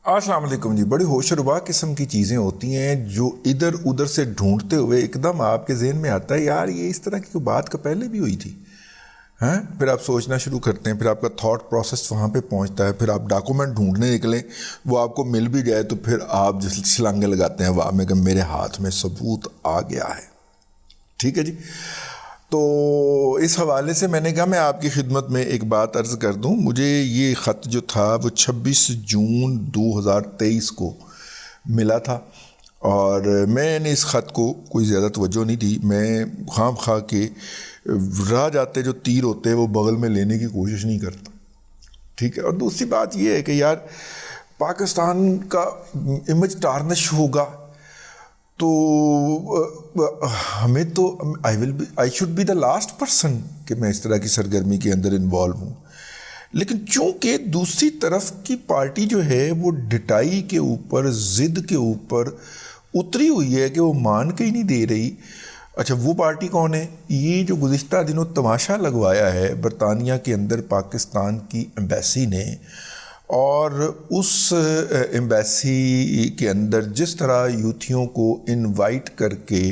السلام علیکم جی. بڑی ہوش و ربا قسم کی چیزیں ہوتی ہیں جو ادھر ادھر سے ڈھونڈتے ہوئے ایک دم آپ کے ذہن میں آتا ہے یار یہ اس طرح کی کوئی بات کا پہلے بھی ہوئی تھی. پھر آپ سوچنا شروع کرتے ہیں, پھر آپ کا تھاٹ پروسیس وہاں پہ پہنچتا ہے, پھر آپ ڈاکومنٹ ڈھونڈنے نکلیں, وہ آپ کو مل بھی جائے تو پھر آپ جس چھلانگے لگاتے ہیں واہ میں کہ میرے ہاتھ میں ثبوت آ گیا ہے. ٹھیک ہے جی. تو اس حوالے سے میں نے کہا میں آپ کی خدمت میں ایک بات عرض کر دوں. مجھے یہ خط جو تھا وہ 26 جون 2023 کو ملا تھا, اور میں نے اس خط کو کوئی زیادہ توجہ نہیں دی. میں خواہ خواہ کے راہ جاتے جو تیر ہوتے ہیں وہ بغل میں لینے کی کوشش نہیں کرتا. ٹھیک ہے. اور دوسری بات یہ ہے کہ یار پاکستان کا امیج ٹارنش ہوگا تو ہمیں تو I should be the last person کہ میں اس طرح کی سرگرمی کے اندر انوالو ہوں. لیکن چونکہ دوسری طرف کی پارٹی جو ہے وہ ڈٹائی کے اوپر, ضد کے اوپر اتری ہوئی ہے کہ وہ مان کے ہی نہیں دے رہی. اچھا وہ پارٹی کون ہے؟ یہ جو گزشتہ دنوں تماشا لگوایا ہے برطانیہ کے اندر پاکستان کی ایمبیسی نے, اور اس ایمبیسی کے اندر جس طرح یوتھیوں کو انوائٹ کر کے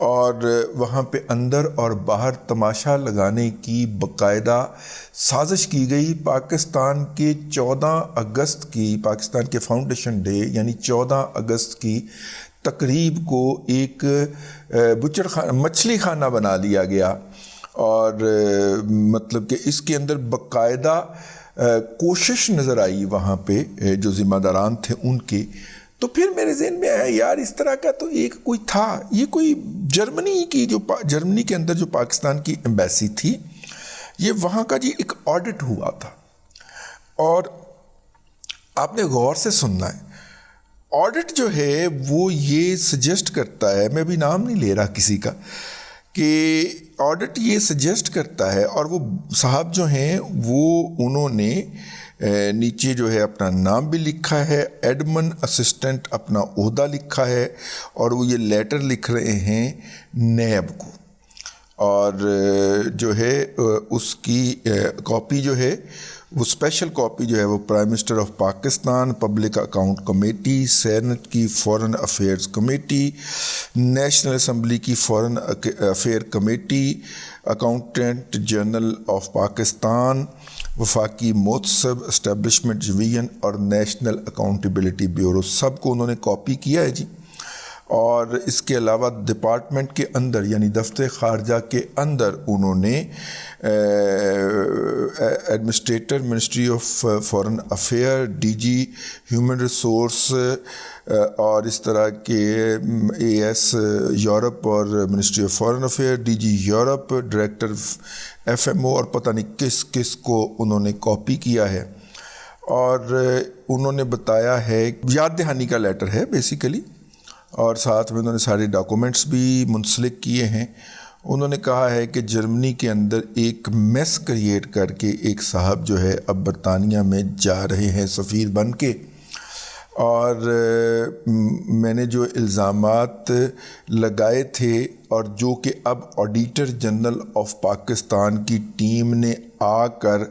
اور وہاں پہ اندر اور باہر تماشا لگانے کی باقاعدہ سازش کی گئی. پاکستان کے 14 اگست کی, پاکستان کے فاؤنڈیشن ڈے یعنی 14 اگست کی تقریب کو ایک بچڑ خانہ, مچھلی خانہ بنا لیا گیا, اور مطلب کہ اس کے اندر باقاعدہ کوشش نظر آئی وہاں پہ جو ذمہ داران تھے ان کے. تو پھر میرے ذہن میں آیا یار اس طرح کا تو ایک کوئی تھا, یہ کوئی جرمنی کی جو جرمنی کے اندر جو پاکستان کی ایمبیسی تھی, یہ وہاں کا جی ایک آڈٹ ہوا تھا. اور آپ نے غور سے سننا ہے, آڈٹ جو ہے وہ یہ سجیسٹ کرتا ہے, میں ابھی نام نہیں لے رہا کسی کا, کہ آڈٹ یہ سجیسٹ کرتا ہے, اور وہ صاحب جو ہیں وہ انہوں نے نیچے جو ہے اپنا نام بھی لکھا ہے, ایڈمن اسسٹنٹ اپنا عہدہ لکھا ہے, اور وہ یہ لیٹر لکھ رہے ہیں نیب کو. اور جو ہے اس کی کاپی جو ہے وہ اسپیشل کاپی جو ہے وہ prime minister of Pakistan, public account committee, senate کی foreign affairs committee, national assembly کی foreign affair committee, accountant general of Pakistan, وفاقی محتسب اسٹیبلشمنٹ ڈویژن اور نیشنل اکاؤنٹیبلٹی بیورو, سب کو انہوں نے کاپی کیا ہے جی. اور اس کے علاوہ ڈپارٹمنٹ کے اندر یعنی دفتر خارجہ کے اندر انہوں نے administrator ministry of foreign affair, D G human resource, اور اس طرح کے اے ایس یورپ اور ministry of foreign affair, D G Europe, director F M O, اور پتہ نہیں کس کس کو انہوں نے کاپی کیا ہے. اور انہوں نے بتایا ہے, یاد دہانی کا لیٹر ہے بیسیکلی, اور ساتھ میں انہوں نے سارے ڈاکومنٹس بھی منسلک کیے ہیں. انہوں نے کہا ہے کہ جرمنی کے اندر ایک میس کریٹ کر کے ایک صاحب جو ہے اب برطانیہ میں جا رہے ہیں سفیر بن کے, اور میں نے جو الزامات لگائے تھے اور جو کہ اب آڈیٹر جنرل آف پاکستان کی ٹیم نے آ کر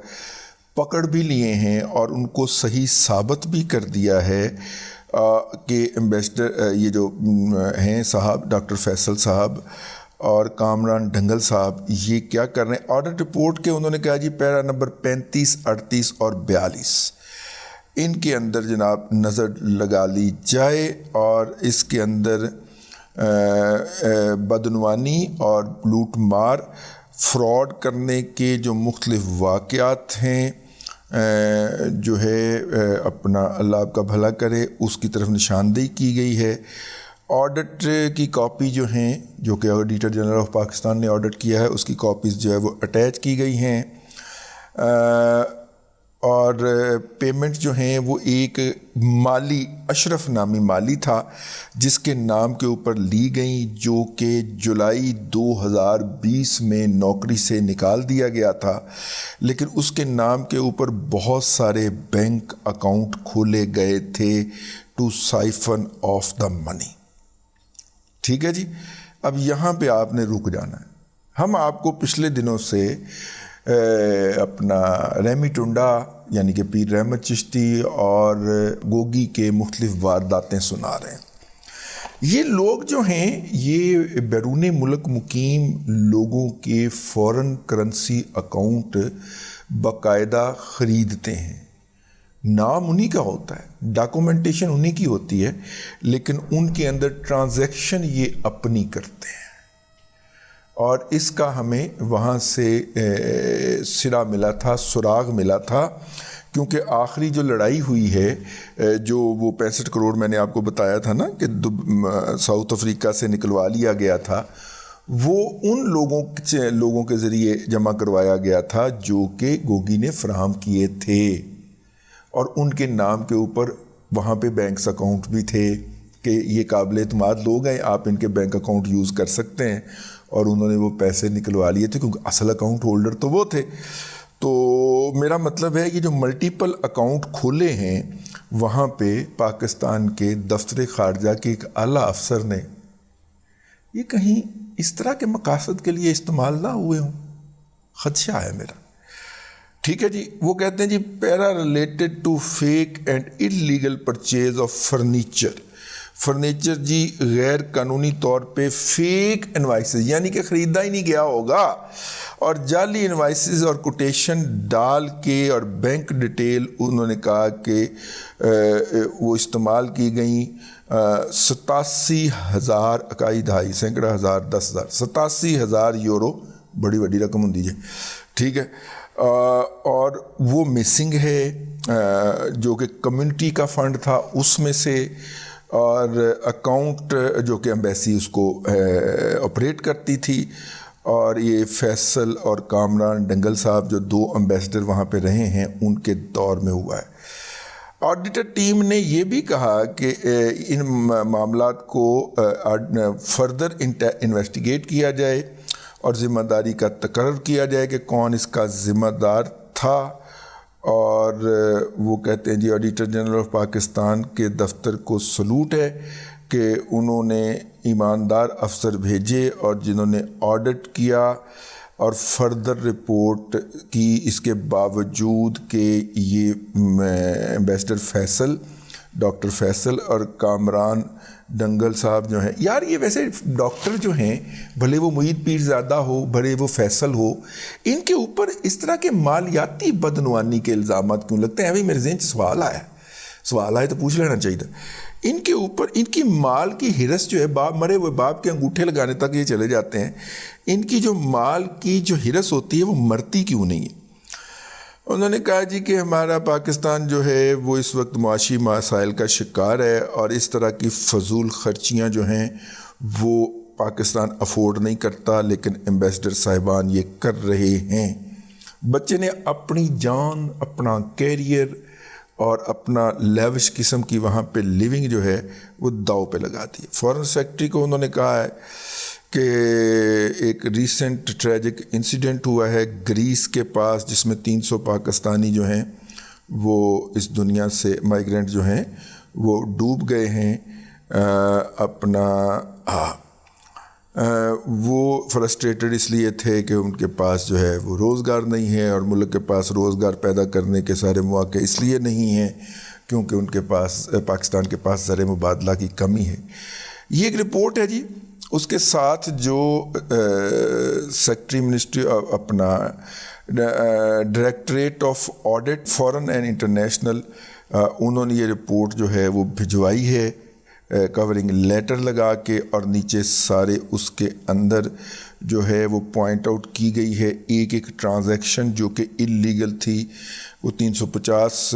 پکڑ بھی لیے ہیں اور ان کو صحیح ثابت بھی کر دیا ہے کہ ایمبیسڈر یہ جو ہیں صاحب ڈاکٹر فیصل صاحب اور کامران ڈھنگل صاحب یہ کیا کر رہے ہیں. آڈٹ رپورٹ کے انہوں نے کہا جی پیرا نمبر 35, 38 اور 42 ان کے اندر جناب نظر لگا لی جائے, اور اس کے اندر بدعنوانی اور لوٹ مار, فراڈ کرنے کے جو مختلف واقعات ہیں جو ہے اپنا اللہ آپ کا بھلا کرے اس کی طرف نشاندہی کی گئی ہے. آڈٹ کی کاپی جو ہیں جو کہ آڈیٹر جنرل آف پاکستان نے آڈٹ کیا ہے اس کی کاپیز جو ہے وہ اٹیچ کی گئی ہیں, اور پیمنٹ جو ہیں وہ ایک مالی اشرف نامی مالی تھا جس کے نام کے اوپر لی گئیں, جو کہ جولائی 2020 میں نوکری سے نکال دیا گیا تھا, لیکن اس کے نام کے اوپر بہت سارے بینک اکاؤنٹ کھولے گئے تھے ٹو سائفن آف دا منی. ٹھیک ہے جی. اب یہاں پہ آپ نے رک جانا ہے. ہم آپ کو پچھلے دنوں سے اپنا ریمی ٹنڈا یعنی کہ پیر رحمت چشتی اور گوگی کے مختلف وارداتیں سنا رہے ہیں۔ یہ لوگ جو ہیں یہ بیرون ملک مقیم لوگوں کے فورن کرنسی اکاؤنٹ باقاعدہ خریدتے ہیں۔ نام انہی کا ہوتا ہے، ڈاکومنٹیشن انہی کی ہوتی ہے، لیکن ان کے اندر ٹرانزیکشن یہ اپنی کرتے ہیں۔ اور اس کا ہمیں وہاں سے سرا ملا تھا، سراغ ملا تھا، کیونکہ آخری جو لڑائی ہوئی ہے، جو وہ 65 کروڑ میں نے آپ کو بتایا تھا نا کہ ساؤتھ افریقہ سے نکلوا لیا گیا تھا، وہ ان لوگوں کے ذریعے جمع کروایا گیا تھا جو کہ گوگی نے فراہم کیے تھے، اور ان کے نام کے اوپر وہاں پہ بینکس اکاؤنٹ بھی تھے کہ یہ قابل اعتماد لوگ ہیں، آپ ان کے بینک اکاؤنٹ یوز کر سکتے ہیں، اور انہوں نے وہ پیسے نکلوا لیے تھے کیونکہ اصل اکاؤنٹ ہولڈر تو وہ تھے۔ تو میرا مطلب ہے یہ جو ملٹیپل اکاؤنٹ کھولے ہیں وہاں پہ پاکستان کے دفتر خارجہ کے ایک اعلیٰ افسر نے، یہ کہیں اس طرح کے مقاصد کے لیے استعمال نہ ہوئے ہوں، خدشہ ہے میرا۔ ٹھیک ہے جی، وہ کہتے ہیں جی para related to fake and illegal purchase of furniture جی غیر قانونی طور پہ فیک انوائسز، یعنی کہ خریدا ہی نہیں گیا ہوگا، اور جعلی انوائسز اور کوٹیشن ڈال کے اور بینک ڈیٹیل انہوں نے کہا کہ وہ استعمال کی گئیں 87,000 اکائی دہائی سینکڑا ہزار 10,000 87,000 یورو، بڑی رقم ہوں دیجیے، ٹھیک ہے، اور وہ مسنگ ہے جو کہ کمیونٹی کا فنڈ تھا اس میں سے، اور اکاؤنٹ جو کہ ایمبیسی اس کو آپریٹ کرتی تھی، اور یہ فیصل اور کامران ڈنگل صاحب جو 2 امبیسڈر وہاں پہ رہے ہیں ان کے دور میں ہوا ہے۔ آڈیٹر ٹیم نے یہ بھی کہا کہ ان معاملات کو فردر انویسٹیگیٹ کیا جائے اور ذمہ داری کا تقرر کیا جائے کہ کون اس کا ذمہ دار تھا، اور وہ کہتے ہیں جی آڈیٹر جنرل آف پاکستان کے دفتر کو سلوٹ ہے کہ انہوں نے ایماندار افسر بھیجے اور جنہوں نے آڈٹ کیا اور فردر رپورٹ کی، اس کے باوجود کہ یہ ایمبیسڈر فیصل، ڈاکٹر فیصل اور کامران ڈنگل صاحب جو ہیں، یار یہ ویسے ڈاکٹر جو ہیں بھلے وہ معید پیر زادہ ہو، بھلے وہ فیصل ہو، ان کے اوپر اس طرح کے مالیاتی بدعنوانی کے الزامات کیوں لگتے ہیں؟ ابھی میرے ذہن سوال آیا تو پوچھ لینا چاہیے تھا۔ ان کے اوپر ان کی مال کی ہرس جو ہے، مرے ہوئے باپ کے انگوٹھے لگانے تک یہ چلے جاتے ہیں، ان کی جو مال کی جو ہرس ہوتی ہے وہ مرتی کیوں نہیں ہے؟ انہوں نے کہا جی کہ ہمارا پاکستان جو ہے وہ اس وقت معاشی مسائل کا شکار ہے، اور اس طرح کی فضول خرچیاں جو ہیں وہ پاکستان افورڈ نہیں کرتا، لیکن ایمبیسڈر صاحبان یہ کر رہے ہیں۔ بچے نے اپنی جان، اپنا کیریئر اور اپنا لیوش قسم کی وہاں پہ لیونگ جو ہے وہ داؤ پہ لگا دی۔ فارن سیکرٹری کو انہوں نے کہا ہے کہ ایک ریسنٹ ٹریجک انسیڈنٹ ہوا ہے گریس کے پاس، جس میں 300 پاکستانی جو ہیں وہ اس دنیا سے مائیگرینٹ جو ہیں وہ ڈوب گئے ہیں۔ وہ فرسٹریٹڈ اس لیے تھے کہ ان کے پاس جو ہے وہ روزگار نہیں ہے، اور ملک کے پاس روزگار پیدا کرنے کے سارے مواقع اس لیے نہیں ہیں کیونکہ ان کے پاس پاکستان کے پاس زر مبادلہ کی کمی ہے۔ یہ ایک رپورٹ ہے جی، اس کے ساتھ جو سیکرٹری منسٹری اپنا directorate of audit foreign and international, انہوں نے یہ رپورٹ جو ہے وہ بھجوائی ہے کورنگ لیٹر لگا کے، اور نیچے سارے اس کے اندر جو ہے وہ پوائنٹ آؤٹ کی گئی ہے ایک ٹرانزیکشن جو کہ انلیگل تھی۔ وہ 350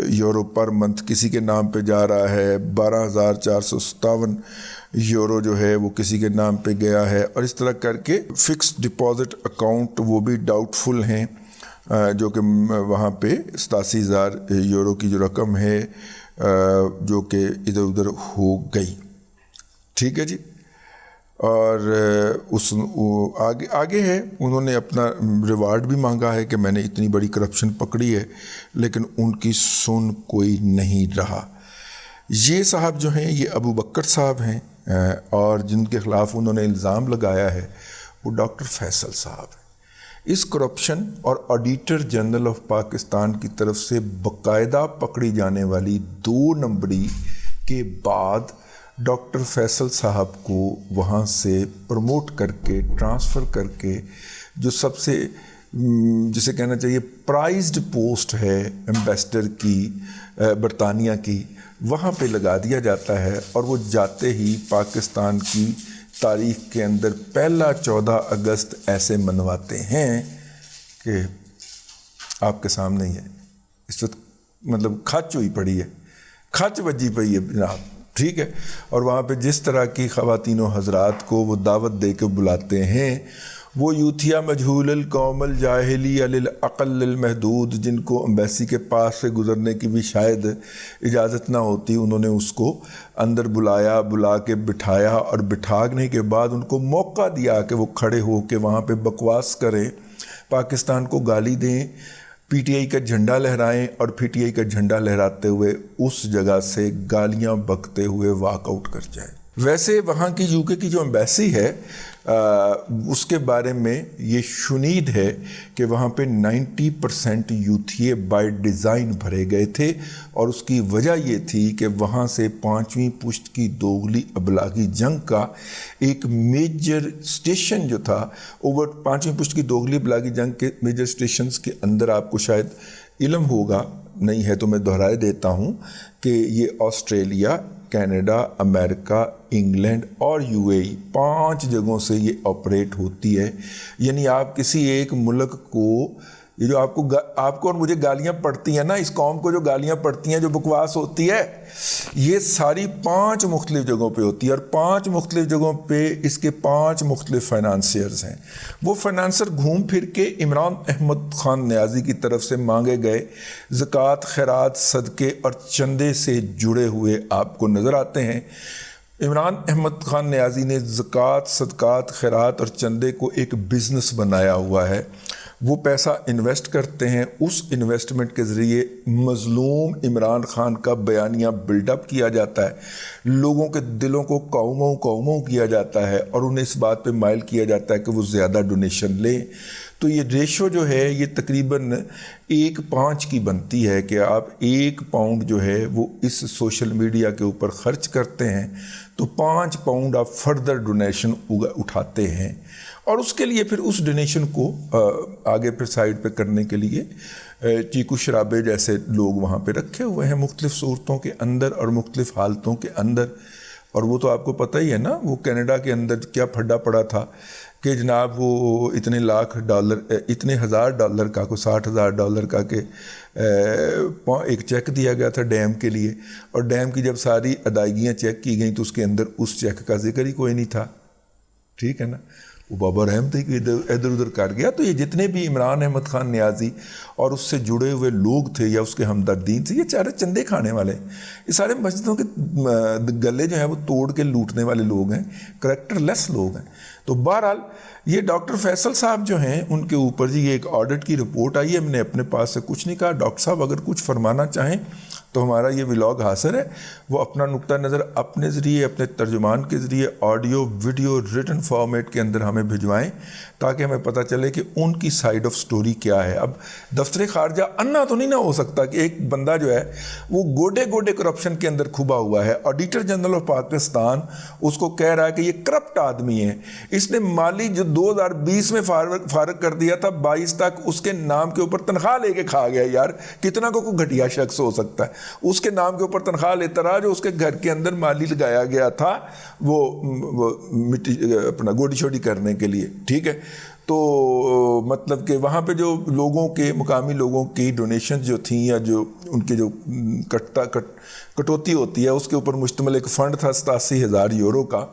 یورو پر منتھ کسی کے نام پہ جا رہا ہے، 12,457 یورو جو ہے وہ کسی کے نام پہ گیا ہے، اور اس طرح کر کے فکس ڈپازٹ اکاؤنٹ وہ بھی ڈاؤٹ فل ہیں، جو کہ وہاں پہ 87,000 یورو کی جو رقم ہے جو کہ ادھر ادھر ہو گئی۔ ٹھیک ہے جی، اور اس آگے ہے، انہوں نے اپنا ریوارڈ بھی مانگا ہے کہ میں نے اتنی بڑی کرپشن پکڑی ہے، لیکن ان کی سن کوئی نہیں رہا۔ یہ صاحب جو ہیں یہ ابو بکر صاحب ہیں، اور جن کے خلاف انہوں نے الزام لگایا ہے وہ ڈاکٹر فیصل صاحب ہیں۔ اس کرپشن اور آڈیٹر جنرل آف پاکستان کی طرف سے باقاعدہ پکڑی جانے والی 2 نمبری کے بعد ڈاکٹر فیصل صاحب کو وہاں سے پروموٹ کر کے ٹرانسفر کر کے جو سب سے جسے کہنا چاہیے پرائزڈ پوسٹ ہے ایمبیسڈر کی برطانیہ کی، وہاں پہ لگا دیا جاتا ہے، اور وہ جاتے ہی پاکستان کی تاریخ کے اندر پہلا 14 اگست ایسے منواتے ہیں کہ آپ کے سامنے ہی ہے، اس وقت مطلب کھچ ہوئی پڑی ہے، کھچ بجی پئی ہے جناب، ٹھیک ہے. اور وہاں پہ جس طرح کی خواتین و حضرات کو وہ دعوت دے کے بلاتے ہیں، وہ یوتھیا مجہول القوم الجاہلی العقل المحدود، جن کو امبیسی کے پاس سے گزرنے کی بھی شاید اجازت نہ ہوتی، انہوں نے اس کو اندر بلا کے بٹھایا، اور بٹھانے کے بعد ان کو موقع دیا کہ وہ کھڑے ہو کے وہاں پہ بکواس کریں، پاکستان کو گالی دیں، پی ٹی آئی کا جھنڈا لہرائیں، اور پی ٹی آئی کا جھنڈا لہراتے ہوئے اس جگہ سے گالیاں بکتے ہوئے واک آؤٹ کر جائیں. ویسے وہاں کی یو کے کی جو امبیسی ہے اس کے بارے میں یہ شنید ہے کہ وہاں پہ 90% یوتھیے بائی ڈیزائن بھرے گئے تھے، اور اس کی وجہ یہ تھی کہ وہاں سے 5ویں پشت کی دوغلی ابلاغی جنگ کا ایک میجر اسٹیشن جو تھا، اوور 5ویں پشت کی دوغلی ابلاغی جنگ کے میجر اسٹیشنز کے اندر آپ کو شاید علم ہوگا، نہیں ہے تو میں دہرائے دیتا ہوں کہ یہ آسٹریلیا، کینیڈا، امریکہ، انگلینڈ اور یو اے ای 5 جگہوں سے یہ آپریٹ ہوتی ہے. یعنی آپ کسی ایک ملک کو، یہ جو آپ کو اور مجھے گالیاں پڑتی ہیں نا، اس قوم کو جو گالیاں پڑتی ہیں، جو بکواس ہوتی ہے، یہ ساری 5 مختلف جگہوں پہ ہوتی ہے، اور 5 مختلف جگہوں پہ اس کے 5 مختلف فائنانسیئرز ہیں. وہ فائنانسر گھوم پھر کے عمران احمد خان نیازی کی طرف سے مانگے گئے زکوٰۃ، خیرات، صدقے اور چندے سے جڑے ہوئے آپ کو نظر آتے ہیں. عمران احمد خان نیازی نے زکوٰۃ، صدقات، خیرات اور چندے کو ایک بزنس بنایا ہوا ہے. وہ پیسہ انویسٹ کرتے ہیں، اس انویسٹمنٹ کے ذریعے مظلوم عمران خان کا بیانیہ بلڈ اپ کیا جاتا ہے، لوگوں کے دلوں کو قوموں کیا جاتا ہے، اور انہیں اس بات پہ مائل کیا جاتا ہے کہ وہ زیادہ ڈونیشن لیں. تو یہ ریشو جو ہے یہ تقریباً 1:5 کی بنتی ہے کہ آپ 1 پاؤنڈ جو ہے وہ اس سوشل میڈیا کے اوپر خرچ کرتے ہیں تو 5 پاؤنڈ آپ فردر ڈونیشن اٹھاتے ہیں، اور اس کے لیے پھر اس ڈونیشن کو آگے پھر سائڈ پہ کرنے کے لیے چیکو شرابے جیسے لوگ وہاں پہ رکھے ہوئے ہیں مختلف صورتوں کے اندر اور مختلف حالتوں کے اندر. اور وہ تو آپ کو پتہ ہی ہے نا، وہ کینیڈا کے اندر کیا پھڈا پڑا تھا کہ جناب وہ اتنے لاکھ ڈالر، اتنے $1,000 کا، کوئی $60,000 کا کہ ایک چیک دیا گیا تھا ڈیم کے لیے، اور ڈیم کی جب ساری ادائیگیاں چیک کی گئیں تو اس کے اندر اس چیک کا ذکر ہی کوئی نہیں تھا. ٹھیک ہے نا، وہ بابا رحم تھے کہ ادھر ادھر کر گیا. تو یہ جتنے بھی عمران احمد خان نیازی اور اس سے جڑے ہوئے لوگ تھے یا اس کے ہمدردین تھے، یہ چارے چندے کھانے والے ہیں، یہ سارے مسجدوں کے گلے جو ہیں وہ توڑ کے لوٹنے والے لوگ ہیں، کریکٹر لیس لوگ ہیں. تو بہرحال یہ ڈاکٹر فیصل صاحب جو ہیں ان کے اوپر جی یہ ایک آڈٹ کی رپورٹ آئی ہے. ہم نے اپنے پاس سے کچھ نہیں کہا. ڈاکٹر صاحب اگر کچھ فرمانا چاہیں تو ہمارا یہ ولاگ حاضر ہے، وہ اپنا نقطہ نظر اپنے ذریعے، اپنے ترجمان کے ذریعے آڈیو ویڈیو ریٹن فارمیٹ کے اندر ہمیں بھجوائیں تاکہ ہمیں پتہ چلے کہ ان کی سائیڈ آف سٹوری کیا ہے. اب دفتر خارجہ انا تو نہیں نہ ہو سکتا کہ ایک بندہ جو ہے وہ گوڈے گوڈے کرپشن کے اندر کھبا ہوا ہے، آڈیٹر جنرل آف پاکستان اس کو کہہ رہا ہے کہ یہ کرپٹ آدمی ہے، اس نے مالی جو 2020 میں فارغ کر دیا تھا 22 تک اس کے نام کے اوپر تنخواہ لے کے کھا گیا. یار کتنا کو کوئی گھٹیا شخص ہو سکتا ہے، اس کے نام کے اوپر تنخواہ لیتا رہا، جو اس کے گھر کے اندر مالی لگایا گیا تھا وہ مٹی اپنا گوڈی شوڈی کرنے کے لیے. ٹھیک ہے، تو مطلب کہ وہاں پہ جو لوگوں کے، مقامی لوگوں کی ڈونیشن جو تھیں یا جو ان کے جو کٹوتی ہوتی ہے اس کے اوپر مشتمل ایک فنڈ تھا 87,000 یورو کا.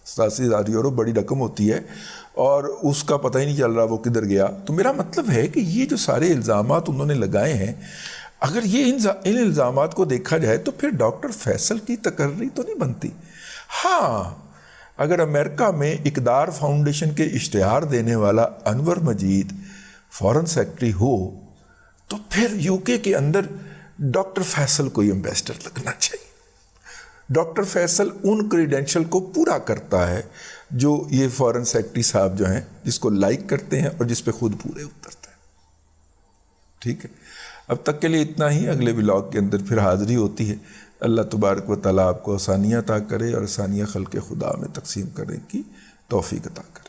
87,000 یورو بڑی رقم ہوتی ہے، اور اس کا پتہ ہی نہیں چل رہا وہ کدھر گیا. تو میرا مطلب ہے کہ یہ جو سارے الزامات انہوں نے لگائے ہیں، اگر یہ ان الزامات کو دیکھا جائے تو پھر ڈاکٹر فیصل کی تقرری تو نہیں بنتی. ہاں، اگر امریکہ میں اقدار فاؤنڈیشن کے اشتہار دینے والا انور مجید فارن سیکرٹری ہو تو پھر یو کے اندر ڈاکٹر فیصل کو ایمبیسڈر لگنا چاہیے. ڈاکٹر فیصل ان کریڈینشل کو پورا کرتا ہے جو یہ فارن سیکرٹری صاحب جو ہیں جس کو لائک کرتے ہیں اور جس پہ خود پورے اترتے ہیں. ٹھیک ہے، اب تک کے لیے اتنا ہی. اگلے ولاگ کے اندر پھر حاضری ہوتی ہے. اللہ تبارک و تعالیٰ آپ کو آسانیاں عطا کرے اور آسانیاں خلق خدا میں تقسیم کرنے کی توفیق عطا کرے.